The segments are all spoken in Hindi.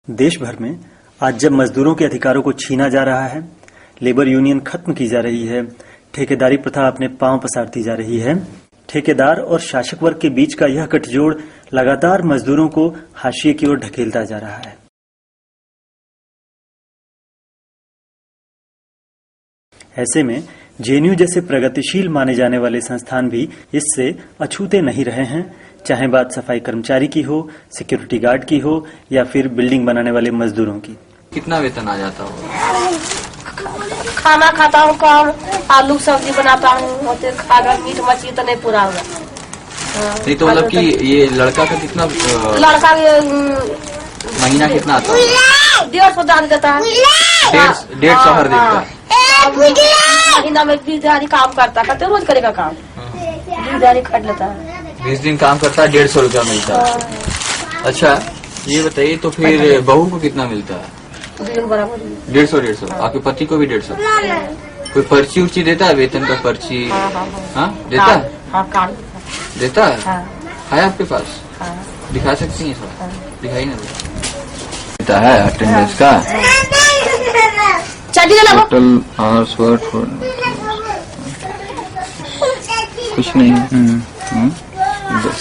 देश भर में आज जब मजदूरों के अधिकारों को छीना जा रहा है, लेबर यूनियन खत्म की जा रही है, ठेकेदारी प्रथा अपने पांव पसारती जा रही है, ठेकेदार और शासक वर्ग के बीच का यह गठजोड़ लगातार मजदूरों को हाशिए की ओर ढकेलता जा रहा है। ऐसे में जेएनयू जैसे प्रगतिशील माने जाने वाले संस्थान भी इससे अछूते नहीं रहे हैं, चाहे बात सफाई कर्मचारी की हो, सिक्योरिटी गार्ड की हो या फिर बिल्डिंग बनाने वाले मजदूरों की। कितना वेतन आ जाता होगा? खाना खाता हूँ, काम आलू सब्जी बनाता हूँ, अगर मीट मछली तो नहीं पूरा होगा। नहीं तो मतलब कि ये लड़का का कितना लड़का महीना कितना आता है? 150 डाल देता है। 150 हर देता है। महीना में 20 दिहाड़ी काम करता है, रोज करेगा काम, 20 दिहाड़ी खट लेता है। 20 दिन काम करता है, 150 रुपया मिलता है। अच्छा ये बताइए तो फिर बहू को कितना मिलता है? 150। आपके पति को भी 150? कोई पर्ची उर्ची देता है, वेतन का पर्ची? हाँ देता है? हाँ देता है। है आपके पास? दिखा सकती हैं सर? दिखाई ना देता है अटेंडेंस का टोटल आवर्स वर्क कुछ नहीं। 10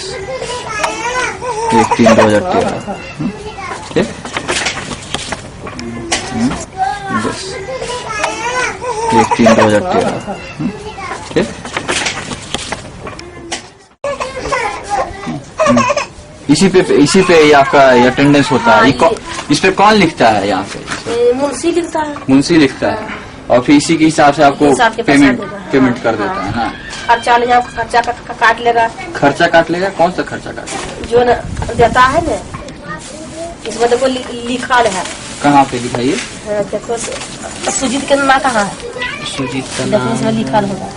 1/3/2013 10 1/3/2013 इसी पे ये आपका अटेंडेंस होता है। इस पे कौन लिखता है? यहाँ पे मुंशी लिखता है। मुंशी लिखता है और फिर इसी के हिसाब से आपको पेमेंट कर देता है ना? खर्चा काट लेगा। खर्चा काट लेगा? कौन सा खर्चा काट? जो न देता है ना, इसमें देखो लिखा है। कहाँ पे दिखाइए? देखो सुजीत का नाम कहाँ है? सुजीत का नाम इसमें लिखा होगा।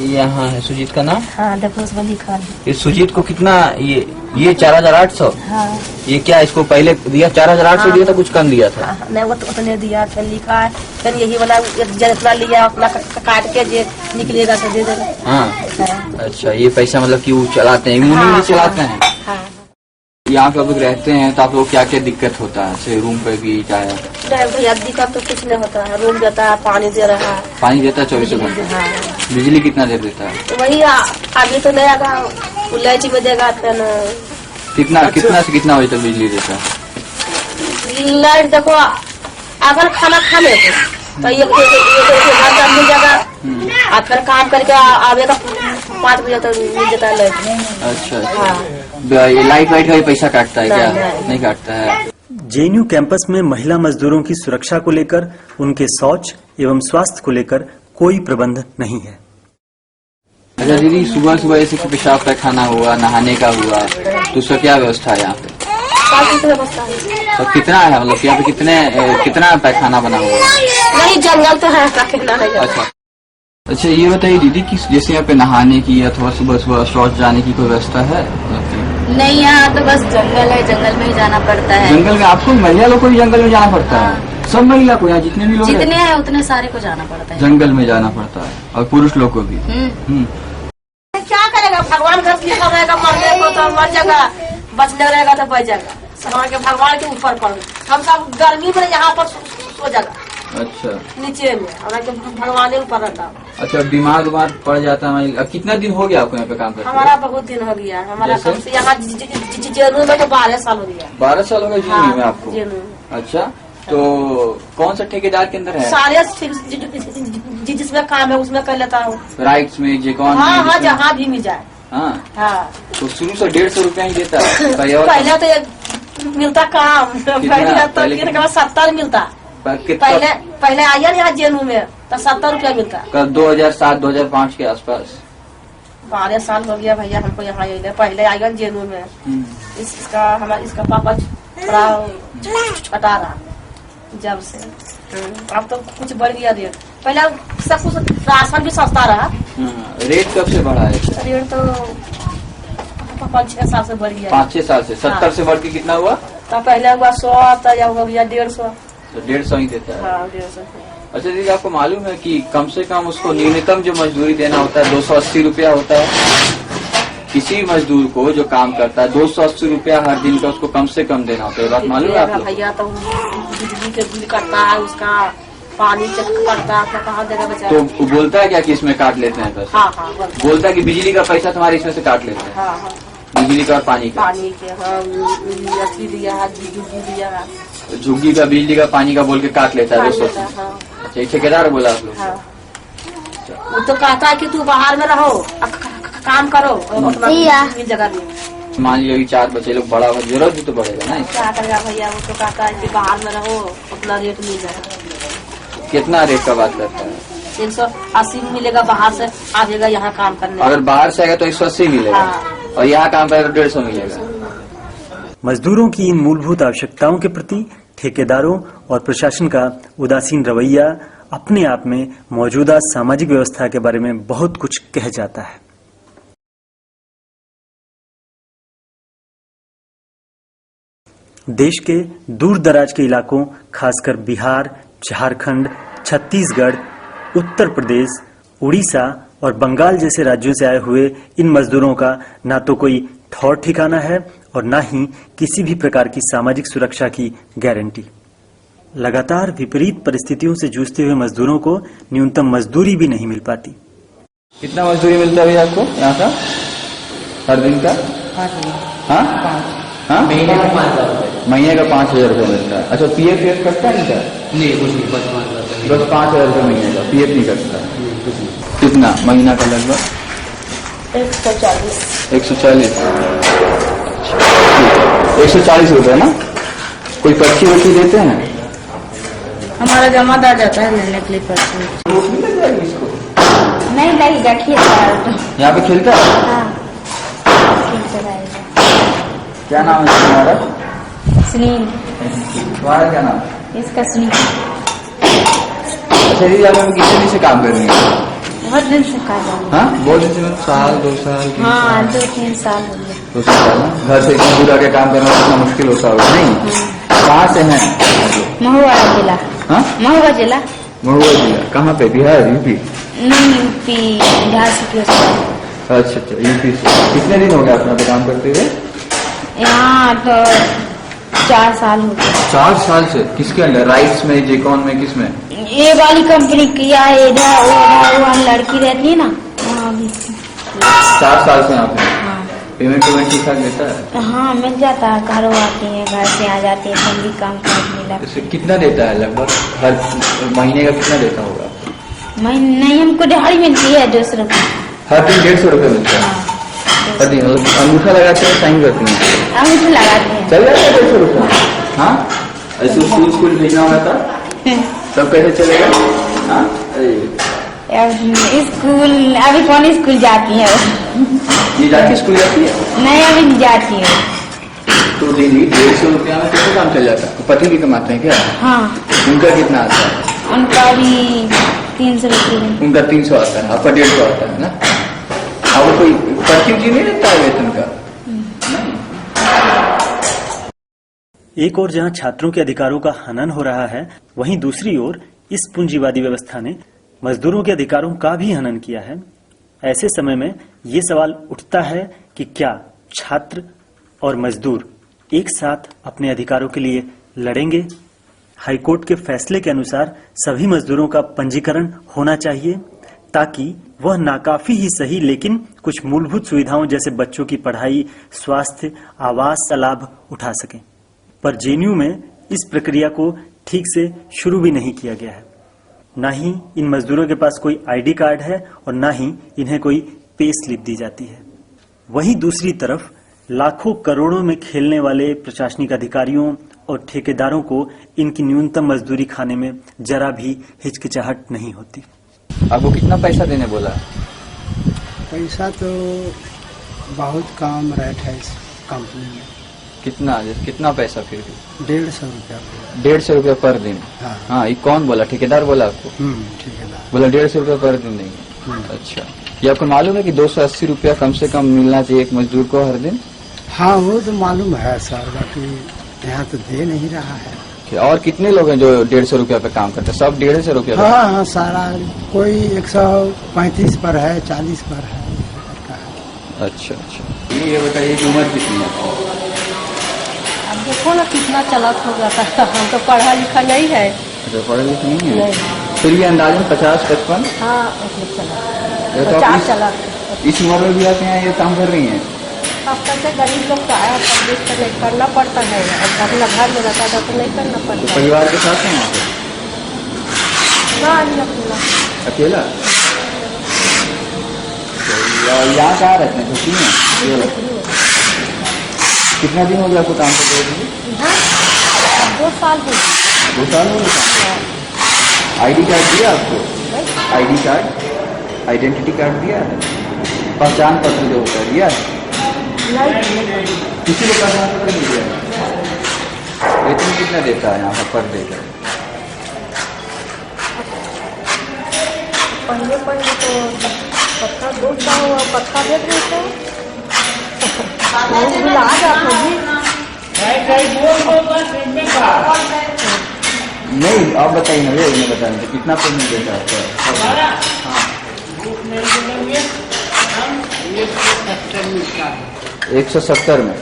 यहाँ है सुजीत का नाम। हाँ देखो उसमें लिखा है। ये सुजीत को कितना ये 4800? हाँ। ये क्या इसको पहले दिया 4800 दिया था? कुछ कम दिया था? नहीं वो तो उतने दिया था, लिखा है। फिर यही वाला जितना लिया अपना काट के जो निकलेगा तो दे देगा। हाँ। अच्छा ये पैसा मतलब कि वो चलाते हैं, इम्यूनिटी चलाते हैं। यहाँ पे आप लोग रहते हैं तो आप लोग क्या क्या दिक्कत होता है? जैसे रूम पे भी क्या है? भैया दिक्कत तो कुछ नहीं होता है, रूम देता है, पानी दे रहा है। पानी देता है 24 घंटे? बिजली कितना देर देता है? वही आगे तो नहीं आगा, लाइट में देगा। फिर कितना से कितना बजे तक बिजली देता है? लाइट देखो अगर खाना खाने तो एक घंटा मिल जाएगा और फिर काम करके आवेगा 5 बजे तक मिल जाता है लाइट। अच्छा ये लाइट वाइट का भी पैसा काटता है क्या? नहीं काटता है। जेएनयू कैंपस में महिला मजदूरों की सुरक्षा को लेकर, उनके शौच एवं स्वास्थ्य को लेकर कोई प्रबंध नहीं है। अच्छा दीदी, सुबह ऐसे पेशाब पैखाना हुआ, नहाने का हुआ तो उसका क्या व्यवस्था है यहाँ पे? तो कितना है मतलब यहाँ पे कितना पैखाना बना हुआ है? नहीं जंगल तो है। अच्छा ये बताइए दीदी कि जैसे यहाँ पे नहाने की अथवा सुबह शौच जाने की कोई व्यवस्था है? नहीं, यहाँ तो बस जंगल है, जंगल में ही जाना पड़ता है। जंगल में आपको महिला लोग को भी जंगल में जाना पड़ता है? सब महिला को? यहाँ जितने भी लोग हैं उतने सारे को जाना पड़ता है, जंगल में जाना पड़ता है और पुरुष लोग को भी। क्या करेगा? भगवान का लिखा रहेगा, मरने को तो मर जाएगा, बचने रहेगा तो बच जाएगा। के भगवान के ऊपर पड़, हम सब गर्मी में यहाँ पर सो जाएगा। अच्छा नीचे में भगवान ऊपर रहता। अच्छा बीमार पड़ जाता है? अब कितना दिन हो गया आपको यहाँ पे काम करते? हमारा बहुत दिन हो गया। हमारा कम से यहाँ जेएनयू में तो 12 साल हो गया। 12 साल हो गए जेएनयू में आपको? अच्छा तो कौन सा ठेकेदार के अंदर है? सारे जिसमें काम है उसमें कर लेता हूँ। राइट्स में जे कौन? हाँ जहाँ भी मिल जाए। हाँ तो शुरू से 150 रुपया ही देता है? पहले तो मिलता काम, पहले तो 70 मिलता। पहले आया यहाँ जेएनयू में तो 70 रुपया मिलता। 2007-2005 के आसपास? 12 साल हो गया भैया हमको यहाँ। पहले आएगा जेएनयू में। इसका पापा थोड़ा छटा रहा जब से। अब तो कुछ बढ़ गया रेट। पहले सब कुछ राशन भी सस्ता रहा। रेट कब से बढ़ा है? रेट तो 5-6 साल से बढ़ गया। 5-6 साल से? 70 से बढ़ के कितना हुआ? तो पहले हुआ 100, तो हो गया 150। तो 150 ही देता है? हाँ 150। अच्छा दीदी आपको मालूम है कि कम से कम उसको न्यूनतम जो मजदूरी देना होता है 280 रुपया होता है? किसी मजदूर को जो काम करता है 280 रुपया हर दिन का उसको कम से कम देना होता है, ये बात मालूम है आपको? भैया तो बिजली के बिल कटता है, उसका पानी चेक करता है, तो कहाँ देगा बेचारा? तो वो बोलता है क्या कि इसमें काट लेते हैं पैसे? हाँ हाँ बोलता है। बोलता है कि बिजली का पैसा तुम्हारे इसमें से काट लेते हैं, हाँ हाँ बिजली का और पानी का। पानी के हाँ अथी दिया है, झुग्गी दिया है, झुग्गी का, बिजली का, पानी का बोल के काट लेता है काट 200। लेता है, हाँ अच्छा, ये ठेकेदार बोला आप लोग? हाँ। वो तो कहता है कि तू बाहर में रहो, काम करो अपना जगह में। मान लीजिए 4 बच्चे लोग बड़ा हो, जरूरत भी तो बढ़ेगा ना। क्या करेगा भैया, वो तो कहता है कि बाहर में रहो, अपना रेट मिल जाएगा। कितना रेट का बात करता है? 180 मिलेगा, बाहर से आएगा यहाँ काम करने। अगर बाहर से आएगा तो 180 मिलेगा, हाँ। और यहाँ काम करेगा तो 150 मिलेगा। मजदूरों की इन मूलभूत आवश्यकताओं के प्रति ठेकेदारों और प्रशासन का उदासीन रवैया अपने आप में मौजूदा सामाजिक व्यवस्था के बारे में बहुत कुछ कह जाता है। देश के दूर दराज के इलाकों, खासकर बिहार, झारखंड, छत्तीसगढ़, उत्तर प्रदेश, उड़ीसा और बंगाल जैसे राज्यों से आए हुए इन मजदूरों का ना तो कोई ठौर ठिकाना है और ना ही किसी भी प्रकार की सामाजिक सुरक्षा की गारंटी। लगातार विपरीत परिस्थितियों से जूझते हुए मजदूरों को न्यूनतम मजदूरी भी नहीं मिल पाती। कितना मजदूरी मिलता है भैया आपको यहाँ का हर दिन का? हाँ हाँ, महीने का 5,000 रुपए। महीने का 5,000 रुपये मिलता है। अच्छा, पीएफ कटता है इनका? नहीं कुछ नहीं, बस 5,000 बस 5,000 रुपये महीने का, पीएफ नहीं कटता। कितना महीना का? लगभग 140। 140। 140 रुपये ना? कोई पर्ची वर्ची देते हैं? हमारा जमादार जाता है लेने के लिए पर्ची। इसको नहीं लगेगा, खेलता है तो। यहाँ पे खेलता है? हाँ खेलता रहेगा। क्या नाम है तुम्हारा? सुनील। तुम्हारा क्या नाम? इसका सुनील। अच्छा, ये आप कितने दिन से काम कर रही हैं? बहुत दिन से कर रहा हूँ। हाँ, बहुत दिन से, साल 2 साल 3 हाँ साल? 2-3 साल हो गए। 2 साल ना? घर से इतना दूर आके काम करना इतना मुश्किल होता होगा नहीं? कहाँ से हैं? महुआ जिला। हाँ, महुआ जिला महुआ जिला। कहाँ पे? बिहार, यूपी? नहीं, यूपी बिहार से क्यों? अच्छा अच्छा, यूपी से। कितने दिन हो गए अपना पे काम करते हुए? यहाँ तो 4 साल हो गए। 4 साल से? किसके अंदर? राइट्स में, जेकॉन में, किसमें? ये वाली कंपनी किया है, इधर वहाँ लड़की रहती है ना, वहाँ भी। 4 साल से यहाँ पे? हाँ पेमेंट ठीक ठाक देता है? हाँ मिल जाता है, घरों आती है, घर से आ जाते हैं, हम भी काम कर मिला। इससे कितना देता है लगभग? हर महीने का कितना देता होगा? नहीं, हमको दिहाड़ी मिलती है 200 रुपये। हर दिन 150 रुपये मिलता है? हाँ हर दिन अंगूठा लगाते हैं, साइन करती हैं? अंगूठा लगाते हैं। चल जाता है 150 रुपये? हाँ, ऐसे स्कूल भेजना होगा था तब कैसे चलेगा? हाँ, स्कूल अभी कौन स्कूल जाती है? ये जाके स्कूल जाती है? नहीं अभी नहीं जाती है। तो डेली 150 रुपया में कैसे काम चल जाता है? पति भी कमाते हैं क्या? हाँ उनका कितना आता है? उनका भी 300 रुपये। उनका 300 आता है, आपका 150 आता है ना? अब कोई पर्ची नहीं रहता है वेतन का? एक ओर जहां छात्रों के अधिकारों का हनन हो रहा है, वहीं दूसरी ओर इस पूंजीवादी व्यवस्था ने मजदूरों के अधिकारों का भी हनन किया है। ऐसे समय में ये सवाल उठता है कि क्या छात्र और मजदूर एक साथ अपने अधिकारों के लिए लड़ेंगे? हाईकोर्ट के फैसले के अनुसार सभी मजदूरों का पंजीकरण होना चाहिए ताकि वह नाकाफी ही सही लेकिन कुछ मूलभूत सुविधाओं जैसे बच्चों की पढ़ाई, स्वास्थ्य, आवास का लाभ उठा सकें। पर जेएनयू में इस प्रक्रिया को ठीक से शुरू भी नहीं किया गया है। न ही इन मजदूरों के पास कोई आईडी कार्ड है और न ही इन्हें कोई पे स्लिप दी जाती है। वहीं दूसरी तरफ लाखों करोड़ों में खेलने वाले प्रशासनिक अधिकारियों और ठेकेदारों को इनकी न्यूनतम मजदूरी खाने में जरा भी हिचकिचाहट नहीं होती। आपको कितना पैसा देने बोला? पैसा तो बहुत कम रेट है इस कंपनी में। कितना पैसा? फिर भी 150 रुपया। 150 रुपया पर दिन? हाँ हाँ, ये कौन बोला? ठेकेदार बोला आपको? ठीक है ना। बोला 150 रुपया पर दिन देंगे। अच्छा, ये आपको मालूम है कि 280 रुपया कम से कम मिलना चाहिए एक मजदूर को हर दिन? हाँ वो तो मालूम है सर, बाकी यहाँ तो दे नहीं रहा है। और कितने लोग हैं जो 150 रुपया पे काम करते हैं? सब 150 रुपया? हाँ हाँ सारा, कोई 135 पर है, 40 पर है। अच्छा अच्छा, ये बताइए कि उम्र कितनी है आपकी? अब देखो ना कितना चलत हो जाता है, हम तो पढ़ा लिखा नहीं है। अच्छा, पढ़े लिखे नहीं है? नहीं। फिर भी अंदाजन 50-55? हाँ मतलब चला, ये तो 50 आप चला। इस उम्र में भी आप यहाँ ये काम कर रही हैं? अब कैसे गरीब लोग का है, परदेश का नहीं करना पड़ता है, अब अपना घर में रहता है तो नहीं करना तो पड़ता है। परिवार के साथ हैं यहाँ पे? हाँ नहीं अपना अकेला? और यहाँ कहाँ रहते हैं? छुट्टी में? अकेला? कितना दिन हो गया आपको काम करते हुए? हाँ 2 साल हो गए। 2 साल हो गए? आईडी कार्ड दिया आपको? आईडी कार्ड, आइडेंटिटी कार्ड दिया है? पहचान पत्र जो होता है दिया है? नहीं किसी को पहचान पत्र नहीं दिया है? वेतन कितना देता है यहाँ पर पर डे का? पहले तो पत्ता 2 साल पत्ता दे देते हैं, बिल आ जाता जी। नहीं, आप बताइए ना, उन्हें बताने कितना पेमेंट देता है आपको? 170 में?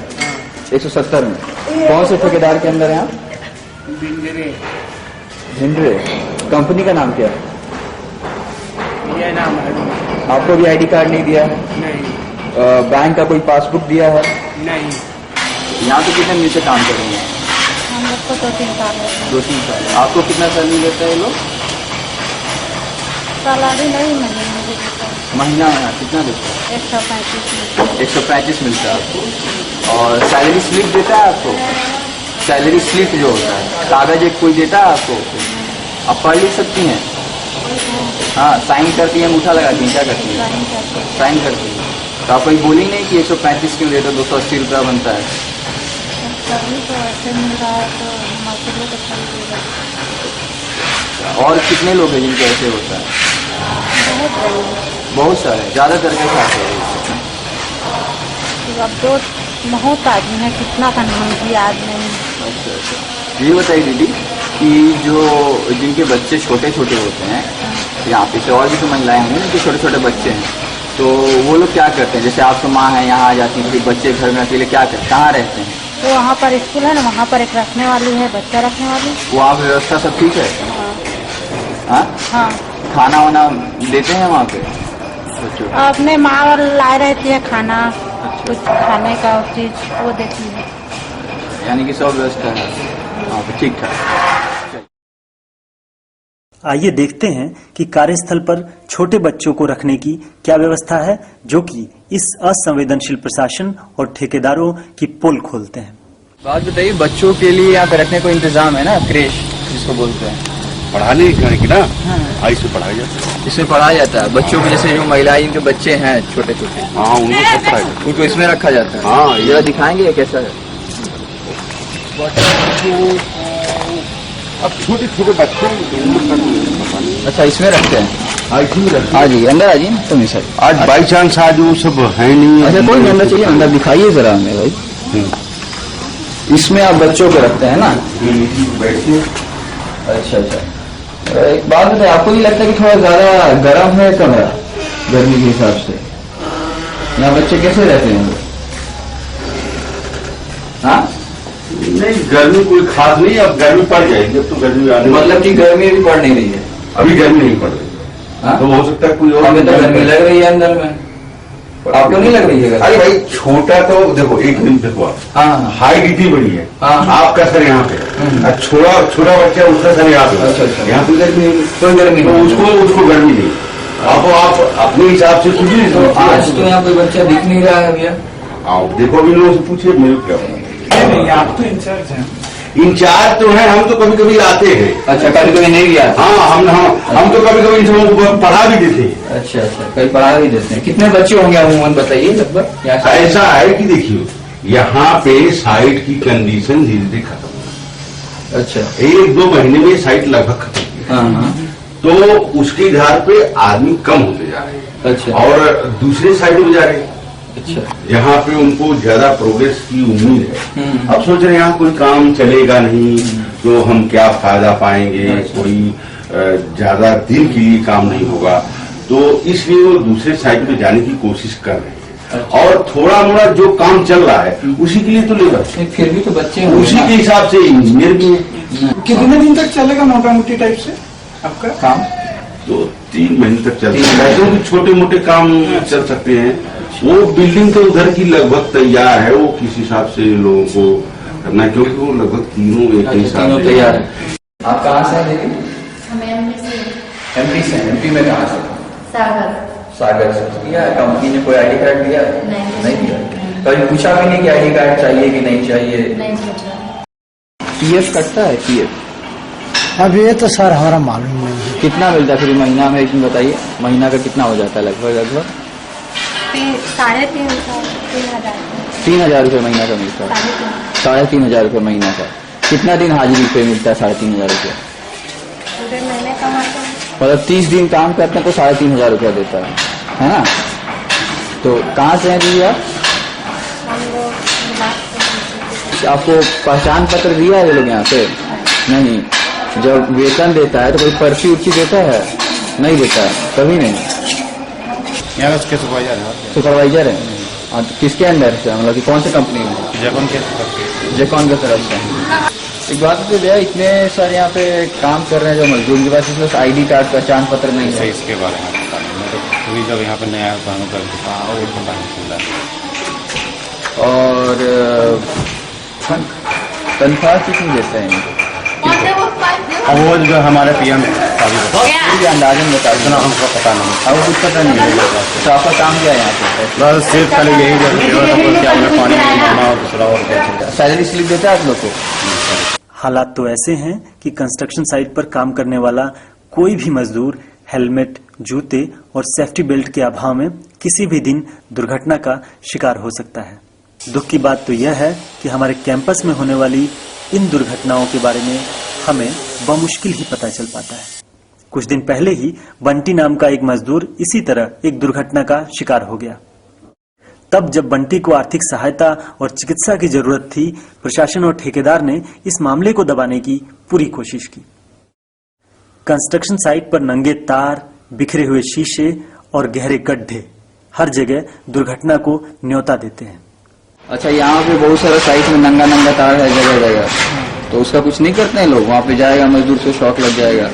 170 में? कौन से ठेकेदार के अंदर है आप? भिंडरे। कंपनी का नाम क्या है? ये नाम है। आपको भी आईडी कार्ड नहीं दिया? नहीं बैंक का कोई पासबुक दिया है? नहीं। यहाँ पे कितने दिन से काम कर रही हैं? हम लोग को 2-3 साल हो गए। 2-3 साल। आपको कितना सैलरी देता है ये लोग? सैलरी नहीं मिली मुझे देता है। महीना कितना देता है? 135 135 मिलता है आपको। और सैलरी स्लिप देता है आपको? सैलरी स्लिप जो होता है, कागज एक कोई देता है आपको? आप पढ़ लिख सकती हैं? हाँ, साइन करती हैं, अंगूठा लगाती हैं, क्या करती हैं? साइन करती हैं। तो आप कोई बोली नहीं कि 135 क्यों देते, 280 रुपया बनता है? सैलरी तो ऐसे मिल रहा है तो हमारे लिए तो सही देगा। और कितने लोग हैं जिनके ऐसे होता है? बहुत रही बहुत सारे, ज्यादातर के साथ है। अब तो बहुत आदमी है, कितना का नाम भी आदमी है। अच्छा अच्छा, ये बताइए दीदी कि जो जिनके बच्चे छोटे छोटे होते हैं, यहाँ पे से और भी तो महिलाएं होंगी जिनके छोटे छोटे बच्चे हैं, तो वो लोग क्या करते हैं? जैसे आप तो माँ हैं, यहाँ आ जाती हैं, बच्चे घर में अकेले क्या करते हैं, कहाँ रहते हैं? तो वहाँ पर स्कूल है ना, वहाँ पर एक रखने वाली है, बच्चा रखने वाली। वहाँ पे व्यवस्था सब ठीक है? हाँ, हाँ खाना वाना देते हैं वहाँ पे बच्चों को? अपने माँ और लाए रहती है खाना, कुछ खाने का चीज वो देती है। यानी कि सब व्यवस्था है वहाँ पे ठीक ठाक। आइए देखते हैं कि कार्यस्थल पर छोटे बच्चों को रखने की क्या व्यवस्था है, जो कि इस असंवेदनशील प्रशासन और ठेकेदारों की पोल खोलते हैं। बात बताइए, बच्चों के लिए यहाँ पे रखने को इंतजाम है ना, क्रेश जिसको बोलते हैं? पढ़ाने लिखाने की ना, हाँ इसमें पढ़ाया जाता है। इसमें पढ़ाया जाता है बच्चों को, जैसे जो महिलाएं जिनके बच्चे हैं छोटे छोटे, हाँ उनको सब पढ़ाया जाता उनको इसमें रखा जाता है। हाँ, ये दिखाएंगे ये कैसा है? अब छोटे छोटे बच्चे अच्छा, इसमें रखते हैं? हाँ इसमें रखते आ जाइए अंदर, आ जाइए तो नहीं सर। आज बाई चांस आज वो सब है नहीं। अच्छा, कोई नहीं, अंदर चलिए, अंदर दिखाइए जरा हमें भाई। इसमें आप बच्चों को रखते हैं ना? बैठिए। अच्छा अच्छा, एक बात बताइए, आपको नहीं लगता कि थोड़ा ज्यादा गर्म है कमरा गर्मी के हिसाब से? यहाँ बच्चे कैसे रहते हैं? हाँ, नहीं गर्मी कोई खास नहीं, अब गर्मी पड़ जाएगी, अब तो गर्मी आने मतलब कि गर्मी अभी पड़ नहीं रही है? अभी गर्मी नहीं पड़ रही। हाँ? तो हो सकता है कोई और हमें तो गर्मी लग रही है अंदर में, आपको नहीं लग रही है? अरे भाई छोटा तो देखो, एक मिनट देखो आप, हाँ हाइट इतनी बड़ी है, हाँ। आपका सर यहाँ पे, और छोटा बच्चा उसका सर यहाँ पे। अच्छा, अच्छा। यहाँ पे गर्मी नहीं, कोई गर्मी तो नहीं? उसको गर्मी नहीं। आप अपने हिसाब से कुछ नहीं तो सोचिए। आज तो यहाँ कोई बच्चा दिख नहीं रहा है भैया। आप देखो अभी लोगों से पूछिए, मेरे क्या नहीं, आप तो इंचार्ज हैं। इंचार्ज तो है, हम तो कभी कभी आते हैं। अच्छा, कभी कभी नहीं गया? हाँ हम तो कभी कभी इन सबों को पढ़ा भी देते हैं। अच्छा अच्छा, कई पढ़ा भी देते हैं। कितने बच्चे होंगे अमूमन बताइए लगभग? ऐसा है कि देखिए, यहाँ पे साइट की कंडीशन धीरे धीरे खत्म हो, अच्छा, 1-2 महीने में साइट लगभग खत्म हाँ हाँ, तो उसके आधार पे आदमी कम होते जा रहे हैं अच्छा और दूसरे साइड में जा रहे हैं अच्छा, जहाँ पे उनको ज्यादा प्रोग्रेस की उम्मीद है। अब सोच रहे हैं यहाँ कोई काम चलेगा नहीं तो हम क्या फायदा पाएंगे, कोई ज्यादा दिन के लिए काम नहीं होगा, तो इसलिए वो दूसरे साइड पे जाने की कोशिश कर रहे हैं। और थोड़ा मोड़ा जो काम चल रहा है उसी के लिए तो लेबर, फिर भी तो बच्चे होंगे उसी ना। के हिसाब से इंजीनियर भी है। कितने दिन तक चलेगा मोटा मोटी टाइप से आपका काम तो 3 महीने तक चलता है। वैसे भी छोटे मोटे काम चल सकते हैं। वो बिल्डिंग तो उधर की लगभग तैयार है, वो किस हिसाब से लोगों को करना है, क्योंकि वो लगभग तीनों एक ही हिसाब तीनों से तैयार है। आप कहाँ से हैं दीदी? हमें एमपी से। एमपी में कहाँ से? सागर सागर से। किया कंपनी ने कोई आईडी कार्ड दिया? नहीं दिया। कभी पूछा भी नहीं कि आईडी कार्ड चाहिए कि नहीं चाहिए? नहीं सोचा। पीएफ कटता है? पीएफ अब ये तो सर हमारा मालूम नहीं है। कितना मिलता है फिर महीना में? एक दिन बताइए, महीना का कितना हो जाता है लगभग? 3,500 रुपये महीना का मिलता है। 3,500 रुपये महीना का। कितना दिन हाजिरी पे मिलता है 3,500 रुपये? पूरे महीने कमाते हैं। मतलब 30 दिन काम करते हैं तो 3,500 रुपया देता है ना? तो कहाँ से हैं दीदी आप? हम लोग आपको पहचान पत्र दिया है ये लोग यहाँ पे? नहीं। जब वेतन देता है तो कोई पर्ची उर्ची देता है? नहीं देता है, कभी नहीं। यहाँ उसके सुपरवाइजर है। सुपरवाइजर है? हाँ, तो किसके अंदर से, मतलब कि कौन सी कंपनी में? जगन के तरफ जेकॉन की तरफ से। एक बात तो भैया, इतने सारे यहाँ पे काम कर रहे हैं जो मजदूर के पास इसमें आईडी कार्ड पहचान पत्र नहीं से है। इसके बारे में पता नहीं। मैं तो पूरी जब यहाँ पे नया तो हमें कर वो पता नहीं चल रहा है। और तनख्वाह कितनी देते हैं इनको? अब वो जो हमारे पीएम अभी अंदाजन बता इतना हमको पता नहीं। अब कुछ पता नहीं है। तो आपका काम क्या है यहाँ पे? बस सिर्फ खाली यही जो क्या बोले पानी और दूसरा और क्या। सैलरी स्लिप देता है आप लोग को? हालात तो ऐसे हैं कि कंस्ट्रक्शन साइट पर काम करने वाला कोई भी मजदूर हेलमेट, जूते और सेफ्टी बेल्ट के अभाव में किसी भी दिन दुर्घटना का शिकार हो सकता है। दुख की बात तो यह है कि हमारे कैंपस में होने वाली इन दुर्घटनाओं के बारे में हमें बमुश्किल ही पता चल पाता है। कुछ दिन पहले ही बंटी नाम का एक मजदूर इसी तरह एक दुर्घटना का शिकार हो गया। तब जब बंटी को आर्थिक सहायता और चिकित्सा की जरूरत थी, प्रशासन और ठेकेदार ने इस मामले को दबाने की पूरी कोशिश की। कंस्ट्रक्शन साइट पर नंगे तार, बिखरे हुए शीशे और गहरे गड्ढे हर जगह दुर्घटना को न्योता देते हैं। अच्छा, यहाँ पे बहुत सारा साइट में नंगा नंगा तार है जगह जगह, तो उसका कुछ नहीं करते हैं लोग? वहाँ पे जाएगा मजदूर से शॉक लग जाएगा।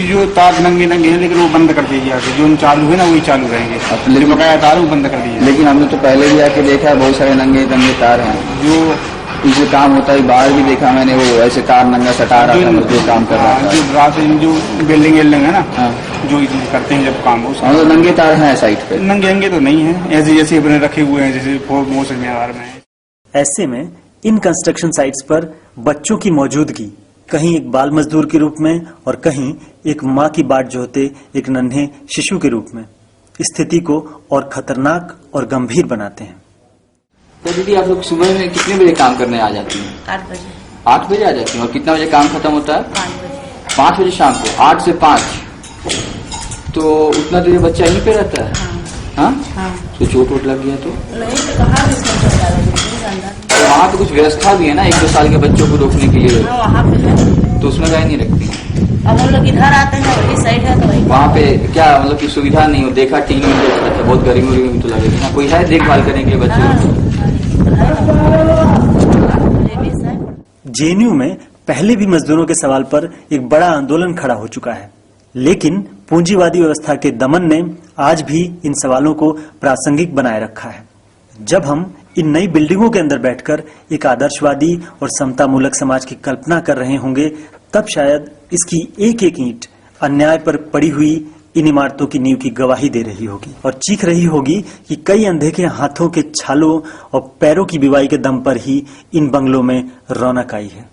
जो तार नंगे नंगे हैं लेकिन वो बंद कर दीजिए आगे, जो चालू है ना वही चालू रहेंगे। जो बकाया तार वो बंद कर दीजिए। लेकिन हमने तो पहले भी आके देखा है बहुत सारे नंगे नंगे तार हैं। जो जो काम होता है बाहर भी देखा मैंने, वो ऐसे तार नंगा सटा रहा था, मजदूर काम कर रहा था। जो रात जो बिल्डिंग है ना, हाँ। जो करते हैं जब काम तो नंगे तार हैं साइट पे? नंगे नंगे तो नहीं है, ऐसे जैसे अपने रखे हुए हैं जैसे मौसम में। ऐसे में इन कंस्ट्रक्शन साइट्स पर बच्चों की मौजूदगी कहीं एक बाल मजदूर के रूप में और कहीं एक माँ की बाट जोहते एक नन्हे शिशु के रूप में स्थिति को और खतरनाक और गंभीर बनाते हैं। तो दीदी, आप लोग सुबह में कितने बजे काम करने आ जाती हैं? 8 बजे। 8 बजे आ जाती हैं। और कितना बजे काम खत्म होता है? 5 बजे। 5 बजे शाम को? 8 से 5। तो उतना देर बच्चा यहीं पे रहता है? हाँ। हाँ। तो चोट वोट लग गया तो? नहीं तो कहाँ भी तो वहाँ तो कुछ व्यवस्था भी है ना 1-2 साल के बच्चों को रोकने के लिए? हाँ, वहाँ पे है। तो उसमें गाय नहीं रखती? अब हम लोग इधर आते हैं, वही साइड है तो वही। वहाँ पे क्या मतलब की सुविधा नहीं हो? देखा टीन में देखा था, बहुत गर्मी भी तो लगेगी ना, कोई है देखभाल करने के लिए बच्चों? जेएनयू में पहले भी मजदूरों के सवाल पर एक बड़ा आंदोलन खड़ा हो चुका है, लेकिन पूंजीवादी व्यवस्था के दमन ने आज भी इन सवालों को प्रासंगिक बनाए रखा है। जब हम इन नई बिल्डिंगों के अंदर बैठकर एक आदर्शवादी और समतामूलक समाज की कल्पना कर रहे होंगे, तब शायद इसकी एक एक ईंट अन्याय पर पड़ी हुई इन इमारतों की नींव की गवाही दे रही होगी और चीख रही होगी कि कई अंधे के हाथों के छालों और पैरों की बिवाई के दम पर ही इन बंगलों में रौनक आई है।